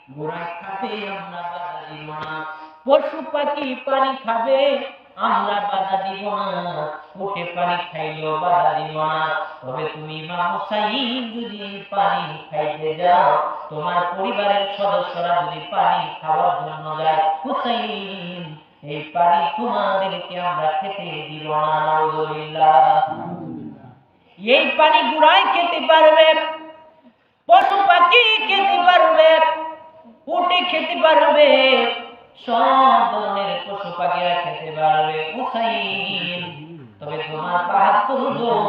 ঘোড়ায় খাবে আমরা বাধা দিব না, পশু পাখি পানি খাবে আমরা বাধা দিব না, উঠে পানি খাইলেও বাধা দিব না। তবে তুমি ইমাম হুসাইন যদি পানি খাইতে যাও, তোমার পরিবারের সদস্যরা যদি পানি খাওয়ার জন্য যায়, হুসাইন এই পানি তোমাদেরকে আমরা খেতে দিব না। নাউযুবিল্লাহ। এই পানি গুড়ায় খেতে পারবে, পশু পাখি খেতে পারবে, উটে খেতে পারবে, সব ধরনের পশু পাখিরা খেতে পারবে হুসাইন। তবে তোমার ৭২ জন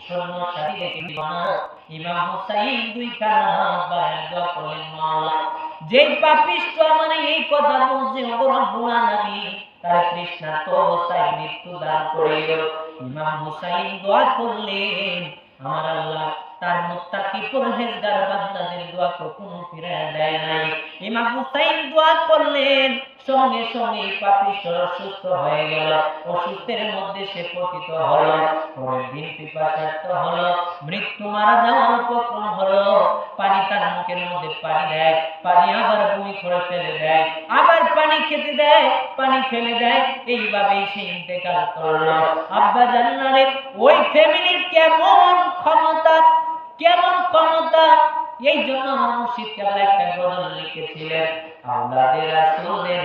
সৈন্য সাথী রেখে দিও না। ইমাম হুসাইন দুই কান বাড়ায় দোয়া করলেন, মাওলা যেই পাপিষ্ঠ মানে এই কথা বলছে, ও রব্বুল আলামিন তার তৃষ্ণার্ত অবস্থায় মৃত্যু দান করিল। ইমাম হুসাইন দোয়া করলেন, আমার আল্লাহ তার মুত্তাকি পরহেজগার বান্দাদের দোয়া কখনো ফিরায় দেয় নাই। ইমাম হুসাইন দোয়া করলেন, সঙ্গে সঙ্গে পাপিষ্ঠরা সুস্থ হয়ে গেল। অসুস্থের মধ্যে সে পতিত হলো, পরের দিন পিপাসার্ত হলো, মৃত্যু মারা যাওয়ার উপক্রম হলো। পানি তার মুখের মধ্যে পানি দেয়, পানি আবার বমি করে ফেলে দেয়, আবার পানি খেতে দেয়, পানি ফেলে দেয়, এইভাবেই সে ইন্তেকাল করলো। আব্বা জান্নারে ওই ফ্যামিলির কেমন ক্ষমতা, কেমন ক্ষমতা! এই জন্য মুর্শিদ কেবলা একটা গজল লিখেছিলেন, আওলাদে রাসূলের